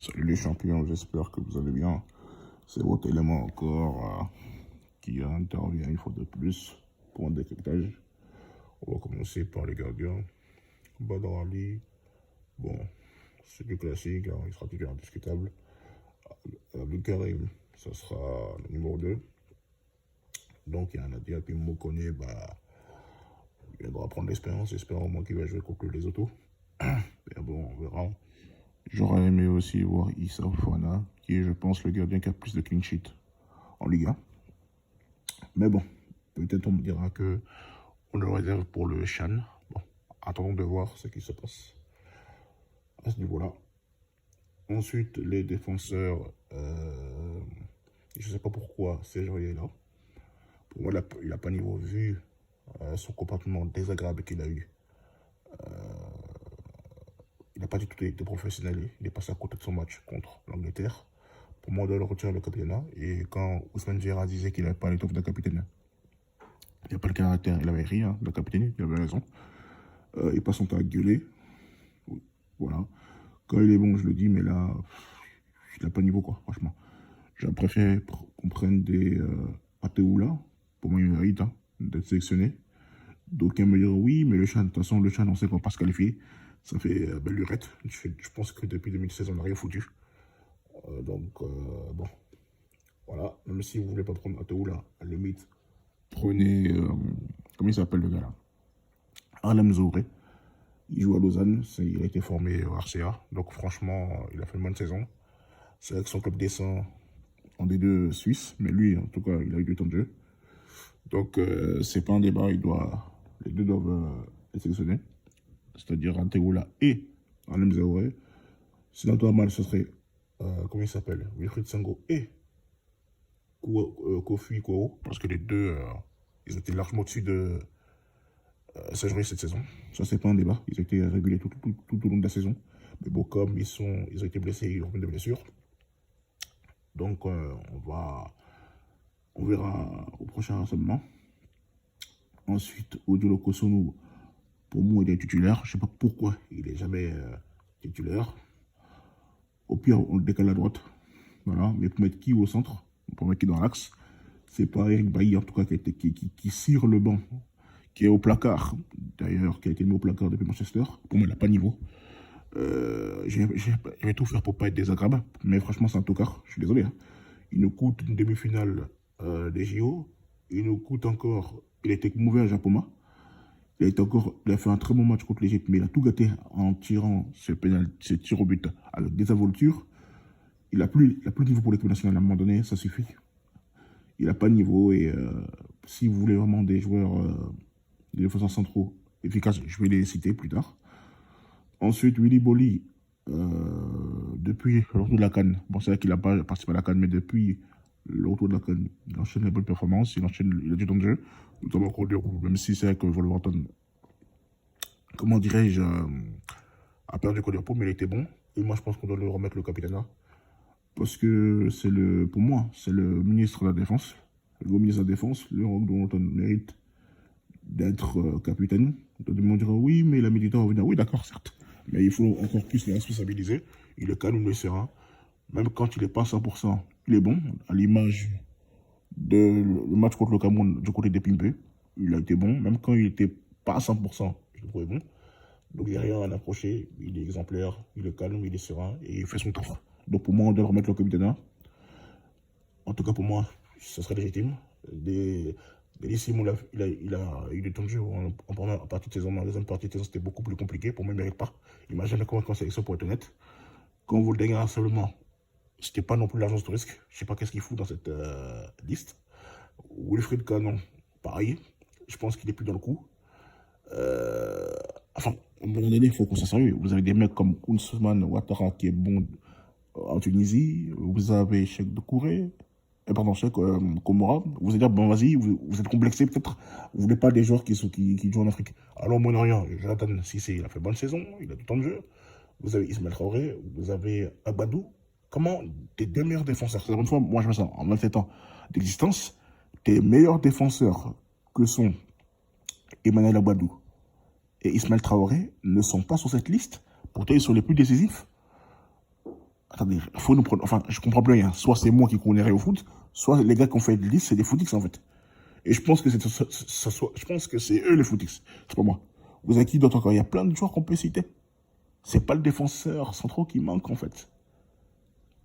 Salut les champions, j'espère que vous allez bien. C'est votre élément encore qui intervient une fois de plus pour un décryptage. On va commencer par les gardiens. Badr Ali, bon, c'est du classique, hein, il sera toujours indiscutable. Abdul Karim, ça sera le numéro 2. Donc il y en a déjà, puis Mokone, il viendra prendre l'expérience, j'espère au moins qu'il va jouer contre les autos. Mais bon, on verra. J'aurais aimé aussi voir Issa Fofana, qui est, je pense, le gardien qui a plus de clean sheet en Ligue 1. Mais bon, peut-être on me dira que on le réserve pour le Chan. Bon, attendons de voir ce qui se passe à ce niveau-là. Ensuite, les défenseurs, je ne sais pas pourquoi Serge est là. Pour moi, il n'a pas niveau vu son comportement désagréable qu'il a eu. Il n'a pas du tout été professionnel. Il est passé à côté de son match contre l'Angleterre. Pour moi, on doit le retirer le capitaine. Et quand Ousmane Gérard disait qu'il n'avait pas l'étoffe de capitaine, il n'y a pas le caractère, il avait rien, le capitaine, il avait raison. Il passe son temps à gueuler. Voilà. Quand il est bon, je le dis, mais là, il n'a pas de niveau, quoi, franchement. J'aurais préféré qu'on prenne des Ateoula. Pour moi, il mérite d'être sélectionné. D'aucuns me diront oui, mais le Chan, de toute façon, le Chan, on sait qu'on ne va pas se qualifier. Ça fait belle lurette. Je pense que depuis 2016, on n'a rien foutu. Bon, voilà. Même si vous ne voulez pas prendre Ateoula, à la limite, prenez. Comment il s'appelle le gars là? Harlem Zouré. Il joue à Lausanne, il a été formé au RCA, donc franchement, il a fait une bonne saison. C'est vrai que son club descend en D2 suisse, mais lui, en tout cas, il a eu du temps de jeu. Donc, c'est pas un débat, les deux doivent être sélectionnés, c'est-à-dire Antegola et Alem Zaoué. Sinon, normal, ce serait, comment il s'appelle, Wilfried Sango et Kofi Kwao, parce que les deux, ils étaient largement au-dessus de Serge cette saison. Ça, c'est pas un débat. Ils ont été régulés tout au long de la saison. Mais bon, comme ils ont été blessés, ils reviennent de blessures. Donc, on verra au prochain rassemblement. Ensuite, Odiolo Kosonou, pour moi, il est titulaire. Je ne sais pas pourquoi il n'est jamais titulaire. Au pire, on le décale à droite. Voilà. Mais pour mettre qui au centre, pour mettre qui dans l'axe, c'est pas Eric Bailly, en tout cas, qui cire le banc, qui est au placard, d'ailleurs, qui a été mis au placard depuis Manchester. Pour moi, il n'a pas niveau. Je vais tout faire pour pas être désagréable, mais franchement, c'est un tocard. Je suis désolé. Il nous coûte une demi-finale des JO. Il nous coûte encore. Il a été mauvais à Japoma. Il a fait un très bon match contre l'Égypte, mais il a tout gâté en tirant ce tir au but avec désinvolture. Il n'a plus de niveau pour l'équipe nationale à un moment donné, ça suffit. Il n'a pas de niveau et si vous voulez vraiment des joueurs, des défenseurs centraux efficaces, je vais les citer plus tard. Ensuite, Willy Bolly, depuis le retour de la CAN, bon, c'est vrai qu'il n'a pas participé à la CAN, mais depuis le retour de la CAN, il enchaîne les bonnes performances, il a du temps de jeu, notamment au Roux, même si c'est vrai que Wolverhampton, comment dirais-je, a perdu Cody mais il était bon. Et moi, je pense qu'on doit le remettre le capitana. Parce que pour moi, c'est le ministre de la Défense, le nouveau ministre de la Défense, le Wolverhampton mérite d'être capitaine. Tout le monde dira oui, mais la militaire va venir. Oui, d'accord, certes. Mais il faut encore plus les responsabiliser. Il est calme, il le sera. Même quand il n'est pas 100%, il est bon. À l'image le match contre le Cameroun du côté des Pimpé, il a été bon. Même quand il n'était pas à 100%, je le trouvais bon. Donc il n'y a rien à l'approcher. Il est exemplaire, il est calme, il est serein et il fait son taf. Donc pour moi, on doit le remettre le capitaine. En tout cas, pour moi, ce serait légitime. Bellissimo, il a eu du temps de jeu en première partie de saison. La deuxième partie de saison, c'était beaucoup plus compliqué. Pour moi, il ne mérite pas. Il ne m'a jamais convaincu en sélection, pour être honnête. Quand vous le dégainez seulement, c'était pas non plus l'agence de risque. Je ne sais pas qu'est-ce qu'il fout dans cette liste. Wilfried Canon, pareil. Je pense qu'il est plus dans le coup. Enfin, à un moment donné, il faut qu'on soit sérieux. Vous avez des mecs comme Ousmane Ouattara qui est bon en Tunisie. Vous avez Cheikh Doucouré. Pardon, Cheikh Komora. Vous allez dire, bon, vas-y, vous êtes complexé peut-être. Vous voulez pas des joueurs qui jouent en Afrique. Alors, moi, rien. Jonathan Cissé, il a fait bonne saison. Il a du temps de jeu. Vous avez Ismaël Traoré. Vous avez Abadou. Comment tes deux meilleurs défenseurs, c'est la bonne fois, moi je me sens en 27 ans d'existence, tes meilleurs défenseurs que sont Emmanuel Abadou et Ismaël Traoré ne sont pas sur cette liste. Pourtant, ils sont les plus décisifs. Attendez, faut nous prendre. Enfin, je comprends plus rien. Soit c'est moi qui connais rien au foot, soit les gars qui ont fait le liste, c'est des footix en fait. Et je pense que je pense que c'est eux les footix. C'est pas moi. Vous avez qui d'autre encore? Il y a plein de joueurs qu'on peut citer. C'est pas le défenseur central qui manque en fait.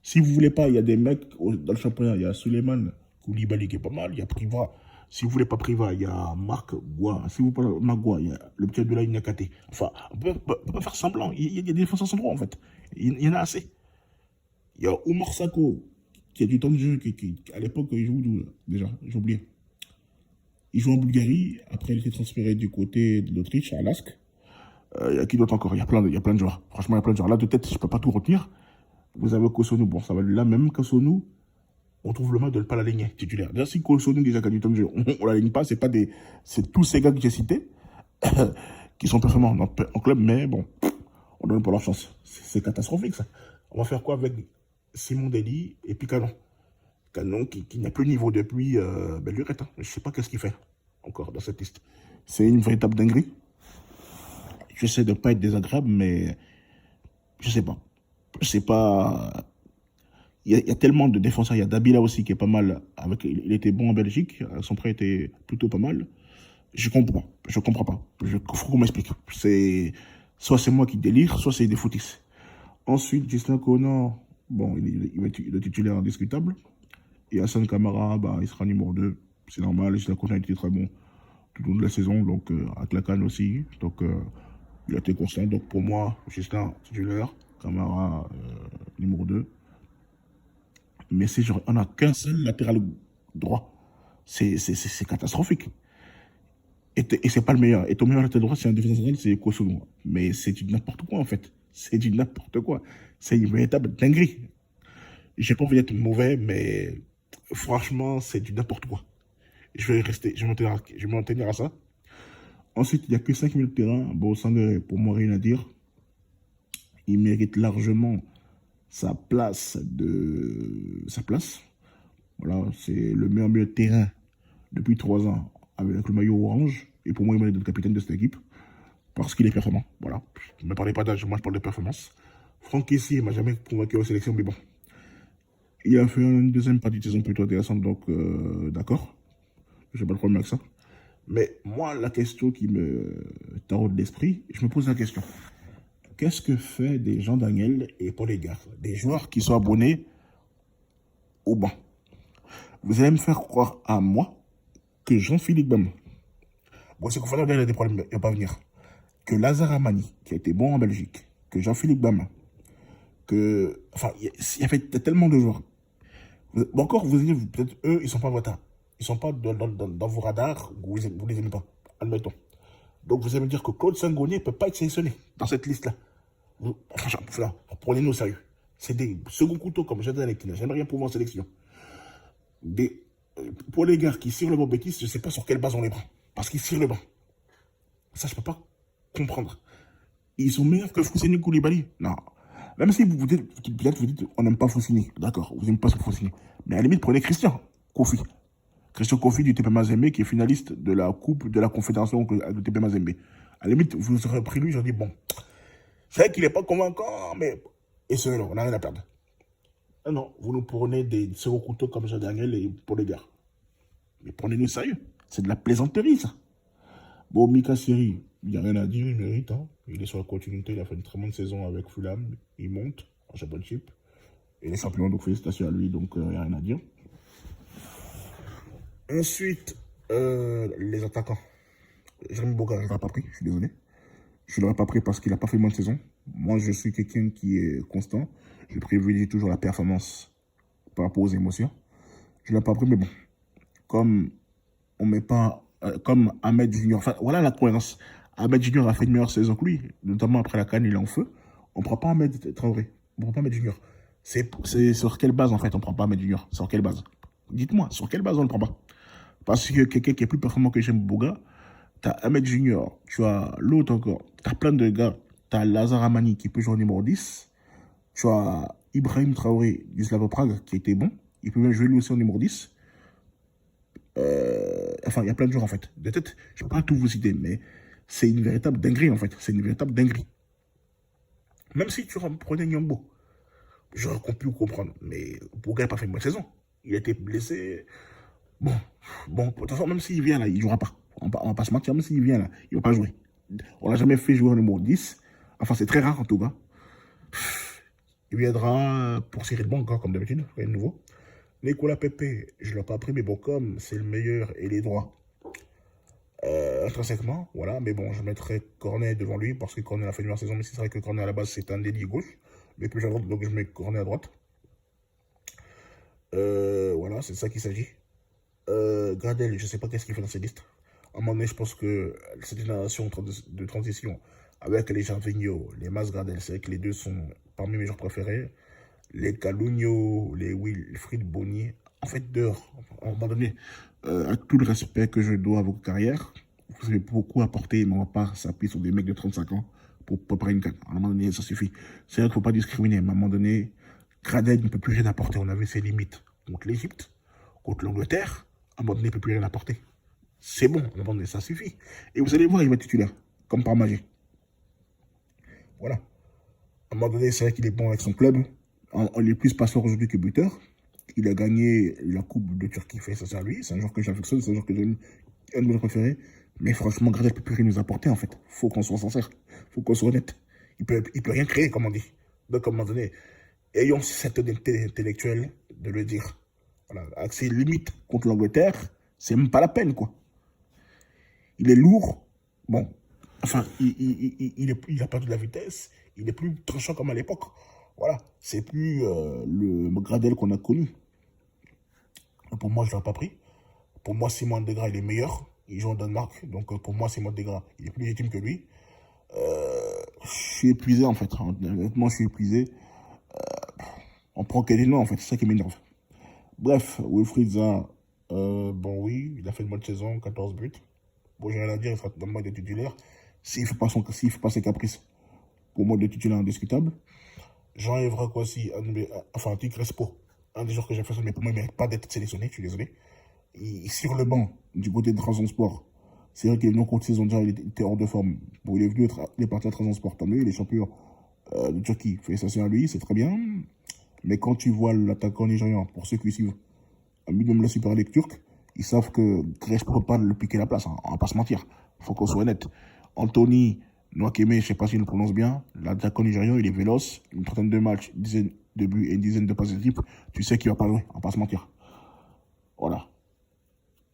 Si vous voulez pas, il y a des mecs dans le championnat. Il y a Suleiman Koulibaly qui est pas mal. Il y a Priva. Si vous voulez pas Priva, il y a Marc Goua. Si vous voulez pas Marc Goua, il y a le petit Abdoulaye Niakate. Enfin, on peut pas faire semblant. Il y a des défenseurs centraux en fait. Il y en a assez. Il y a Oumar Sako qui a du temps de jeu. À l'époque, il joue d'où déjà? J'ai oublié. Il joue en Bulgarie. Après, il était transféré du côté de l'Autriche à Lask. Il y a qui d'autre encore? Il y a plein de joueurs. Franchement, il y a plein de joueurs. Là, de tête, je peux pas tout retenir. Vous avez Kosonou. Bon, ça va là, même Kosonou, on trouve le mal de ne pas l'aligner titulaire. Déjà, si Kosonou déjà gagne du temps de jeu, on l'aligne pas. C'est tous ces gars que j'ai cités qui sont performants en club, mais bon, on donne pas leur chance. C'est catastrophique, ça. On va faire quoi avec Simon Deli et puis Canon? Canon qui n'a plus le niveau depuis belle lurette. Hein. Je sais pas qu'est-ce qu'il fait encore dans cette liste. C'est une véritable dinguerie. J'essaie de ne pas être désagréable, mais je sais pas. Je sais pas. Il y a tellement de défenseurs. Il y a Dabila aussi qui est pas mal. Il était bon en Belgique. Son prêt était plutôt pas mal. Je comprends pas. Je comprends pas. Faut qu'on m'explique. Soit c'est moi qui délire, soit c'est des footis. Ensuite, Gislain Conan, bon, il va être le titulaire indiscutable. Et Hassan Kamara, bah, il sera numéro 2. C'est normal. Gislain Conan a été très bon tout au long de la saison. Donc, avec la CAN aussi. Donc, il a été constant. Donc, pour moi, Gislain titulaire. Kamara, numéro 2. Mais c'est genre, on n'a qu'un seul latéral droit. C'est catastrophique. Et c'est pas le meilleur. Et ton meilleur latéral droit, c'est un défenseur central, c'est Kosovo. Mais c'est du n'importe quoi, en fait. C'est du n'importe quoi. C'est une véritable dinguerie. J'ai pas envie d'être mauvais, mais franchement, c'est du n'importe quoi. Je vais rester, je vais m'en tenir à ça. Ensuite, il n'y a que 5 minutes de terrain. Bon, Sangaré, pour moi, rien à dire. Il mérite largement sa place. Voilà, c'est le meilleur milieu de terrain depuis 3 ans avec le maillot orange. Et pour moi, il mérite d'être capitaine de cette équipe parce qu'il est performant. Voilà. Ne me parlez pas d'âge, moi je parle de performance. Franck Kessié m'a jamais convaincu en sélection, mais bon. Il a fait une deuxième partie de saison plutôt intéressante, donc d'accord. J'ai pas de problème avec ça. Mais moi, la question qui me taraude l'esprit, je me pose la question. Qu'est-ce que fait des Jean Daniel et Paul Égard, des joueurs qui sont abonnés au banc? Vous allez me faire croire à moi que Jean-Philippe Bam, bon, c'est qu'on il a des problèmes, il ne va pas venir, que Lazare Amani, qui a été bon en Belgique, que Jean-Philippe Bam, que. Enfin, il y a tellement de joueurs. Encore, vous allez, peut-être eux, ils ne sont pas votre. Ils ne sont pas dans vos radars, vous ne les aimez pas, admettons. Donc vous allez me dire que Claude Sangoni ne peut pas être sélectionné dans cette liste-là. Franchement, prenez-nous au sérieux. C'est des seconds couteaux comme Jadane qui n'a jamais rien prouvé en sélection. Pour les gars qui cirent le banc bêtise, je ne sais pas sur quelle base on les prend. Parce qu'ils cirent le banc. Ça, je ne peux pas comprendre. Ils sont meilleurs que Fousseni Koulibaly. Non. Même si vous dites, peut-être vous dites, on n'aime pas Fousseni. D'accord, vous n'aimez pas Fousseni. Mais à la limite, prenez Christian Kofi. Christian Kofi du TP Mazembe, qui est finaliste de la Coupe de la Confédération du TP Mazembe. À la limite, vous aurez pris lui, j'en dis, bon, c'est vrai qu'il n'est pas convaincant, mais. Et ce là on n'a rien à perdre. Non, non, vous nous prenez des second couteaux comme Jean Daniel et pour les gars. Mais prenez-nous sérieux. C'est de la plaisanterie, ça. Bon, Mika Seri, il n'y a rien à dire, il mérite. Hein. Il est sur la continuité, il a fait une très bonne saison avec Fulham. Il monte en championship. Il est champion, donc félicitations à lui, donc il n'y a rien à dire. Ensuite, les attaquants. Jérémy Boga, je ne l'aurais pas pris, je suis désolé. Je ne l'aurais pas pris parce qu'il n'a pas fait une bonne saison. Moi, je suis quelqu'un qui est constant. Je privilégie toujours la performance par rapport aux émotions. Je ne l'ai pas pris, mais bon. Comme on met pas. Comme Ahmed Junior. Enfin, voilà la cohérence. Ahmed Junior a fait une meilleure saison que lui, notamment après la CAN, il est en feu. On ne prend pas Ahmed Traoré. On ne prend pas Ahmed Junior. C'est sur quelle base, en fait, on ne prend pas Ahmed Junior? Sur quelle base? Dites-moi, sur quelle base on ne le prend pas? Parce que quelqu'un qui est plus performant que Jérémy Boga, tu as Ahmed Junior, tu as l'autre encore, tu as plein de gars. Tu as Lazare Amani qui peut jouer au numéro 10. Tu as Ibrahim Traoré du Slava Prague qui était bon. Il peut même jouer lui aussi au numéro 10. Enfin, il y a plein de joueurs en fait. De tête, je ne peux pas tout vous citer, mais c'est une véritable dinguerie en fait. C'est une véritable dinguerie. Même si tu prenais Nyambo. j'aurais pu comprendre. Mais Bourga n'a pas fait une bonne saison. Il a été blessé. Bon, bon, de toute façon, même s'il vient là, il ne jouera pas. On va pas se mentir, même s'il vient là, il ne va pas jouer. On l'a jamais fait jouer au numéro 10. Enfin, c'est très rare en tout cas. Il viendra pour serrer le banc, comme d'habitude, rien de nouveau. Nicolas Pepe, je ne l'ai pas pris, mais bon, comme c'est le meilleur et les droits, intrinsèquement, voilà. Mais bon, je mettrai Cornet devant lui parce que Cornet a fait une meilleure saison, mais c'est vrai que Cornet à la base c'est un ailier gauche, mais plus à droite, donc je mets Cornet à droite. Voilà, c'est de ça qu'il s'agit. Gradel, je ne sais pas qu'est-ce qu'il fait dans ces listes. À un moment donné, je pense que cette génération de transition avec les Gervinho, les Mas Gradel, c'est vrai que les deux sont parmi mes joueurs préférés. Les Calugno, les Wilfried Bony, en fait, dehors, à un moment donné, avec tout le respect que je dois à vos carrières, vous avez beaucoup apporté, mais on ne va pas s'appuyer sur des mecs de 35 ans pour préparer une canne. À un moment donné, ça suffit. C'est vrai qu'il ne faut pas discriminer, mais à un moment donné, Gradel ne peut plus rien apporter. On avait ses limites contre l'Égypte, contre l'Angleterre. À un moment donné, il ne peut plus rien apporter. C'est bon, à un moment donné, ça suffit. Et vous allez voir, il va être titulaire, comme par magie. Voilà. À un moment donné, c'est vrai qu'il est bon avec son club. Il est plus passeur aujourd'hui que buteur. Il a gagné la Coupe de Turquie, fait ça, c'est à lui. C'est un joueur que j'affectionne, c'est un joueur que j'aime, un de mes joueurs préférés. Mais franchement, Gradel ne peut plus rien nous apporter, en fait. Faut qu'on soit sincère. Faut qu'on soit honnête. Il peut rien créer, comme on dit. Donc, à un moment donné, ayons cette honnêteté intellectuelle de le dire. Voilà. Avec ses limites contre l'Angleterre, c'est même pas la peine, quoi. Il est lourd. Bon, enfin, il a perdu de la vitesse. Il est plus tranchant comme à l'époque. Voilà, c'est plus le Gradel qu'on a connu. Pour moi, je ne l'ai pas pris. Pour moi, Simon Degra, il est meilleur. Il joue au Danemark. Donc, pour moi, Simon Degra, il est plus légitime que lui. Je suis épuisé, en fait. Honnêtement, je suis épuisé. On prend quel nom, en fait. C'est ça qui m'énerve. Bref, Wilfried Zaha, bon, oui, il a fait une bonne saison, 14 buts. Bon, j'ai rien à dire, il sera dans le mode de titulaire. S'il ne fait pas ses caprices, pour moi, de titulaire indiscutable. Jean-Yves Rakwasi, enfin, Tic Crespo, un des joueurs que j'ai fait, mais pour moi, il ne mérite pas d'être sélectionné, je suis désolé. Sur le banc, du côté de Trabzonspor, c'est vrai qu'il est venu en contre saison déjà, il était hors de forme. Bon, il est parti à Trabzonspor, tant mieux, il est champion de Turquie. Félicitations à lui, c'est très bien. Mais quand tu vois l'attaquant nigérian, pour ceux qui suivent un minimum la Super League turque, ils savent que Crespo ne peut pas le piquer la place, hein, on va pas se mentir. Il faut qu'on soit honnête. Anthony Nwakeme, je ne sais pas s'il le prononce bien, l'attaquant nigérian, il est véloce, une trentaine de matchs, une dizaine de buts et une dizaine de passes d'équipe, tu sais qu'il va pas jouer, on va pas se mentir. Voilà.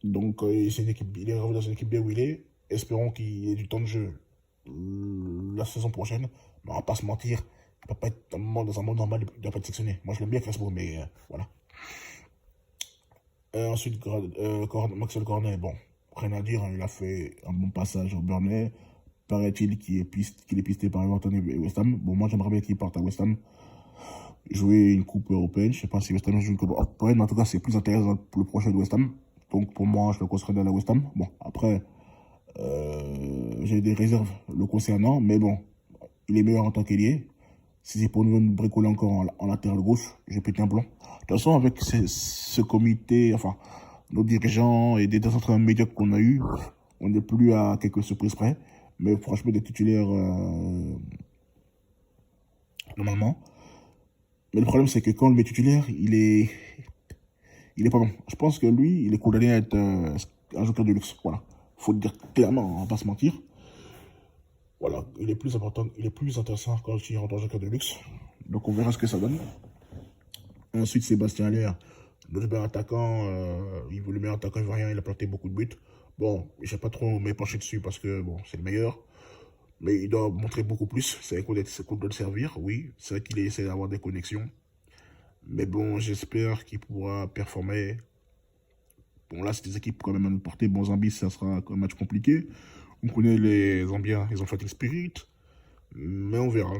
Donc, il est revenu dans une équipe bien où il est. Espérons qu'il ait du temps de jeu la saison prochaine. Mais on va pas se mentir, il ne peut pas être dans un monde normal, il ne doit pas être sectionné. Moi, je l'aime bien Crespo, mais voilà. Ensuite, Maxwell Cornet, bon, rien à dire, hein, il a fait un bon passage au Burnley. Paraît-il qu'il est pisté par Everton et West Ham. Bon, moi, j'aimerais bien qu'il parte à West Ham jouer une coupe européenne. Je ne sais pas si West Ham joue une coupe européenne, mais en tout cas, c'est plus intéressant pour le prochain de West Ham. Donc, pour moi, je le conseillerais d'aller à West Ham. Bon, après, j'ai des réserves le concernant, mais bon, il est meilleur en tant qu'ailier. Si c'est pour nous bricoler encore en latéral gauche, j'ai pété un plomb. De toute façon, avec ce comité, enfin, nos dirigeants et des entraîneurs médiocres qu'on a eu, on n'est plus à quelques surprises près. Mais franchement, des titulaires, normalement. Mais le problème, c'est que quand on le met titulaire, il est pas bon. Je pense que lui, il est condamné à être un joker de luxe. Voilà. Faut le dire clairement, on va pas se mentir. Voilà, il est plus important, il est plus intéressant quand il rentre en joker de luxe. Donc on verra ce que ça donne. Ensuite, Sébastien Aller, le meilleur attaquant, le meilleur attaquant ivoirien, il a planté beaucoup de buts. Bon, je n'ai pas trop m'épancher dessus parce que bon, c'est le meilleur. Mais il doit montrer beaucoup plus. C'est qu'on doit le servir, oui. C'est vrai qu'il essaie d'avoir des connexions. Mais bon, j'espère qu'il pourra performer. Bon, là, c'est des équipes quand même à nous porter. Bon, Zambie, ça sera un match compliqué. On connaît les Zambiens, ils ont fighting spirit. Mais on verra.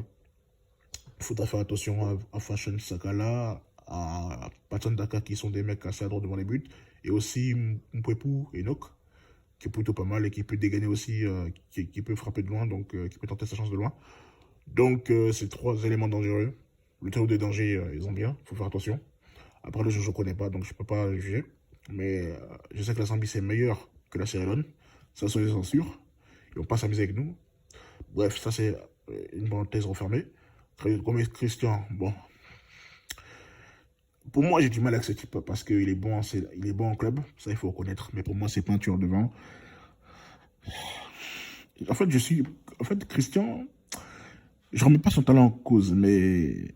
Il faudra faire attention à Fashion Sakala, à Patson Daka, qui sont des mecs assez à droite devant les buts. Et aussi Mpwepu et Nok, qui est plutôt pas mal et qui peut dégainer aussi, qui peut frapper de loin, donc qui peut tenter sa chance de loin. Donc, c'est trois éléments dangereux. Le trio de danger, ils ont bien, il faut faire attention. Après, le jeu, je ne connais pas, donc je ne peux pas juger. Mais je sais que la Zambie, c'est meilleur que la Sierra Leone. Ça, soyez-en sûrs. Ils ne vont pas s'amuser avec nous. Bref, ça, c'est une parenthèse refermée. Comme Christian, bon, Pour moi, j'ai du mal avec ce type parce qu'il est bon, il est bon en club, ça il faut reconnaître. Mais pour moi, c'est peinture devant. En fait, Christian, je remets pas son talent en cause, mais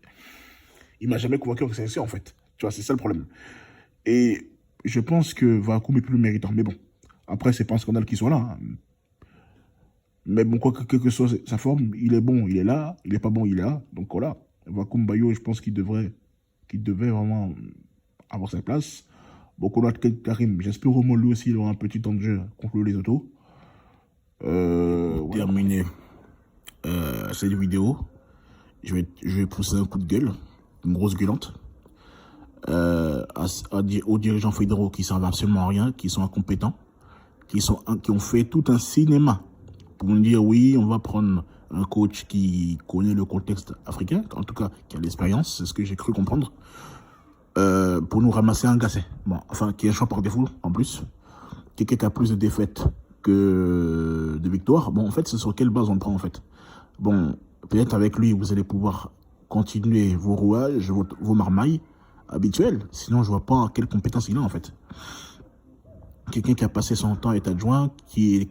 il m'a jamais convaincu en CNC, en fait. Tu vois, c'est ça le problème. Et je pense que Vakoum est plus méritant. Mais bon, après, c'est pas un scandale qu'il soit là, hein. Mais bon, quoi que soit sa forme, il est bon, il est là. Il est pas bon, il est là. Donc voilà. Vakoum Bayo, je pense qu'il devait vraiment avoir sa place. Bon, qu'on a Karim, j'espère au moins lui aussi, il aura un petit temps de jeu contre les autos. Pour terminer cette vidéo, je vais pousser un coup de gueule, une grosse gueulante, aux dirigeants fédéraux qui servent absolument à rien, qui sont incompétents, qui ont fait tout un cinéma pour nous dire oui, on va prendre un coach qui connaît le contexte africain, en tout cas qui a l'expérience, c'est ce que j'ai cru comprendre, pour nous ramasser un gasset. Bon, enfin, qui est un choix par défaut en plus, quelqu'un qui a plus de défaites que de victoires. Bon, en fait, c'est sur quelle base on le prend en fait? Bon, peut-être avec lui, vous allez pouvoir continuer vos rouages, vos marmailles habituelles. Sinon, je vois pas quelle compétence il a en fait. Quelqu'un qui a passé son temps à être adjoint, qui est...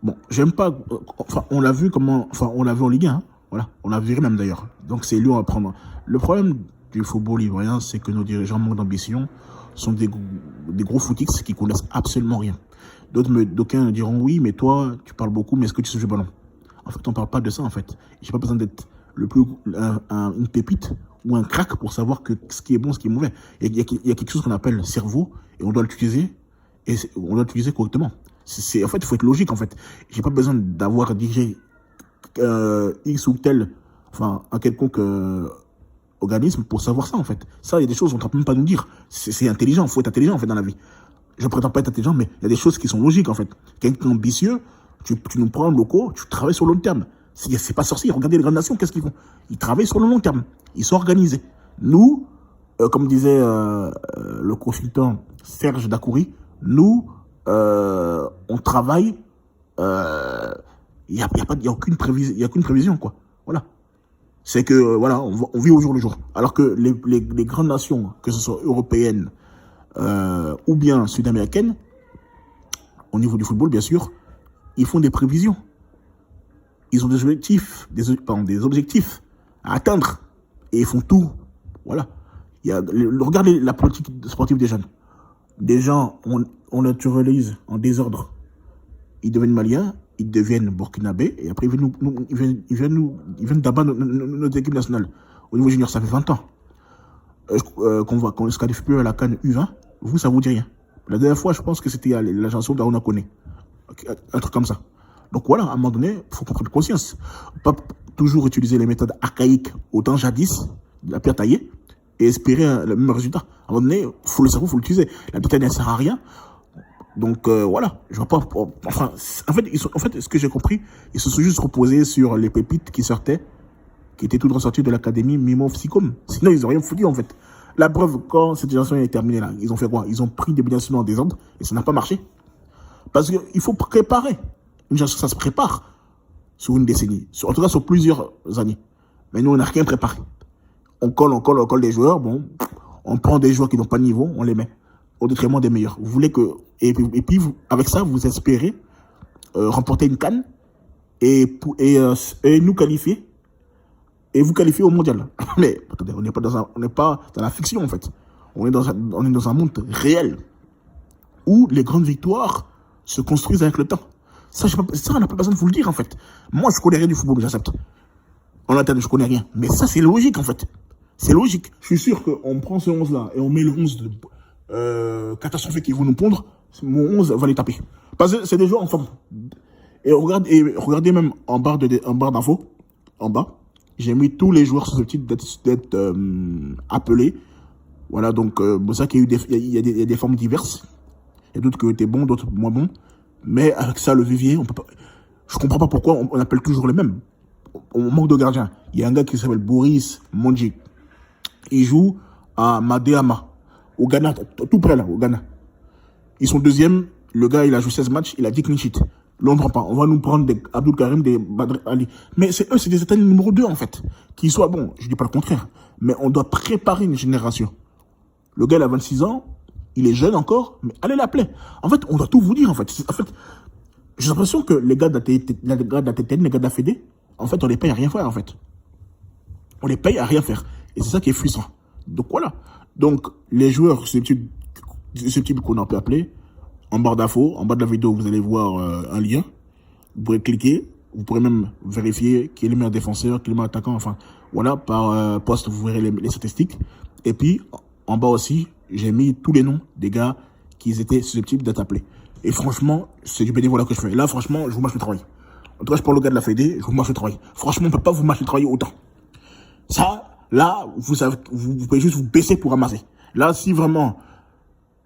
Bon, j'aime pas... Enfin, on l'a vu en Ligue 1, hein, voilà. On l'a viré même d'ailleurs. Donc c'est lui, on va prendre. Le problème du football ivoirien, c'est que nos dirigeants manquent d'ambition, sont des gros footix qui connaissent absolument rien. D'aucuns diront oui, mais toi, tu parles beaucoup, mais est-ce que tu sais jouer le ballon? En fait, on ne parle pas de ça, en fait. J'ai pas besoin d'être une pépite ou un crack pour savoir ce qui est bon, ce qui est mauvais. Il y a quelque chose qu'on appelle cerveau, et on doit l'utiliser, correctement. En fait, il faut être logique, en fait. J'ai pas besoin d'avoir dirigé X ou tel, enfin, un quelconque organisme pour savoir ça, en fait. Ça, il y a des choses qu'on ne peut même pas nous dire. C'est intelligent, il faut être intelligent, en fait, dans la vie. Je prétends pas être intelligent, mais il y a des choses qui sont logiques, en fait. Quelqu'un ambitieux, tu nous prends locaux, tu travailles sur le long terme. C'est pas sorcier. Regardez les grandes nations, qu'est-ce qu'ils font? Ils travaillent sur le long terme. Ils sont organisés. Nous, comme disait le consultant Serge Dacoury, nous, on travaille, il n'y a aucune prévision, quoi. Voilà. C'est que, voilà, on vit au jour le jour. Alors que les grandes nations, que ce soit européennes, ou bien sud-américaines, au niveau du football, bien sûr, ils font des prévisions. Ils ont des objectifs à atteindre. Et ils font tout. Voilà. Regardez la politique sportive des jeunes. Des gens, on naturalise en désordre. Ils deviennent maliens, ils deviennent burkinabés, et après ils viennent d'abattre notre équipe nationale. Au niveau junior, ça fait 20 ans qu'on ne se qualifie plus à la CAN U20. Vous, ça vous dit rien. La dernière fois, je pense que c'était la chanson d'Aouna Koné. Un truc comme ça. Donc voilà, à un moment donné, il faut qu'on prenne conscience. Pas toujours utiliser les méthodes archaïques autant jadis, de la pierre taillée, et espérer le même résultat. À un moment donné, il faut le savoir, il faut l'utiliser. La pierre taillée ne sert à rien. Donc voilà, je vois pas... Enfin, en fait, ce que j'ai compris, ils se sont juste reposés sur les pépites qui sortaient, qui étaient toutes ressorties de l'académie Mimov Sicom. Sinon, ils n'ont rien foutu, en fait. La preuve, quand cette génération est terminée, là, ils ont fait quoi? Ils ont pris des nationaux en désordre, et ça n'a pas marché. Parce qu'il faut préparer. Une génération, ça se prépare sur une décennie. En tout cas, sur plusieurs années. Mais nous, on n'a rien préparé. On colle des joueurs. Bon, on prend des joueurs qui n'ont pas de niveau, on les met au détriment des meilleurs. Vous voulez que... Et puis avec ça, vous espérez remporter une CAN et nous qualifier. Et vous qualifier au mondial. Mais attendez, on n'est pas dans la fiction, en fait. On est dans un monde réel où les grandes victoires se construisent avec le temps. Ça, on n'a pas besoin de vous le dire, en fait. Moi, je connais rien du football, j'accepte. En interne, je connais rien. Mais ça, c'est logique, en fait. C'est logique. Je suis sûr qu'on prend ce 11-là et on met le 11 catastrophique qui vont nous pondre. Mon 11 va les taper. Parce que c'est des joueurs en forme. Et regardez même en barre d'infos, en bas, j'ai mis tous les joueurs susceptibles d'être appelés. Voilà, donc c'est ça qu'il y a des formes diverses. Il y a d'autres qui étaient bons, d'autres moins bons. Mais avec ça, le vivier, on peut pas... Je comprends pas pourquoi on appelle toujours les mêmes. On manque de gardiens. Il y a un gars qui s'appelle Boris Mondji. Il joue à Madeama, au Ghana, tout près là, au Ghana. Ils sont deuxième. Le gars, il a joué 16 matchs, il a 10 clean sheets. Là, on ne prend pas. On va nous prendre des Abdul Karim, des Badr Ali. Mais c'est des états numéro 2, en fait. Qui soient bons. Je dis pas le contraire. Mais on doit préparer une génération. Le gars, il a 26 ans, il est jeune encore, mais allez l'appeler. En fait, on doit tout vous dire, en fait. En fait, j'ai l'impression que les gars de la TTN, les gars de la Fédé, en fait, on les paye à rien faire, en fait. On les paye à rien faire. Et c'est ça qui est frustrant. Donc voilà. Donc, les joueurs susceptibles qu'on peut appeler, en barre d'infos, en bas de la vidéo, vous allez voir un lien. Vous pourrez cliquer. Vous pourrez même vérifier qui est le meilleur défenseur, qui est le meilleur attaquant. Enfin, voilà, par poste, vous verrez les statistiques. Et puis, en bas aussi, j'ai mis tous les noms des gars qui étaient susceptibles d'être appelés. Et franchement, c'est du bénévolat que je fais. Et là, franchement, je vous mâche le travail. En tout cas, je parle au gars de la Fédé, je vous mâche le travail. Franchement, on ne peut pas vous mâcher le travail autant. Ça, là, vous pouvez juste vous baisser pour ramasser. Là, si vraiment,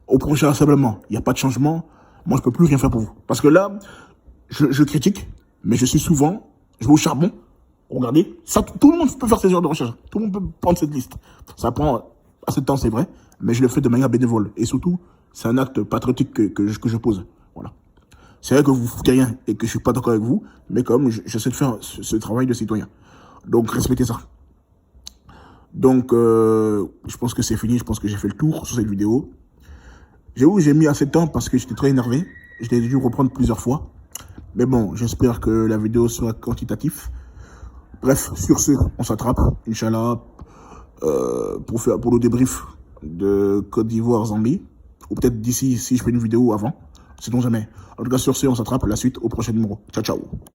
au prochain rassemblement, il n'y a pas de changement, moi, je ne peux plus rien faire pour vous. Parce que là, je critique, mais je vais au charbon. Regardez, ça, tout le monde peut faire ces genres de recherches. Tout le monde peut prendre cette liste. Ça prend assez de temps, c'est vrai, mais je le fais de manière bénévole. Et surtout, c'est un acte patriotique que je pose. Voilà. C'est vrai que vous ne foutez rien et que je suis pas d'accord avec vous, mais quand même, j'essaie de faire ce travail de citoyen. Donc, respectez ça. Donc, je pense que c'est fini. Je pense que j'ai fait le tour sur cette vidéo. J'ai mis assez de temps parce que j'étais très énervé. J'ai dû reprendre plusieurs fois. Mais bon, j'espère que la vidéo sera quantitative. Bref, sur ce, on s'attrape, Inch'Allah, pour le débrief de Côte d'Ivoire-Zambie. Ou peut-être d'ici, si je fais une vidéo avant. Sinon jamais. En tout cas, sur ce, on s'attrape. La suite au prochain numéro. Ciao, ciao.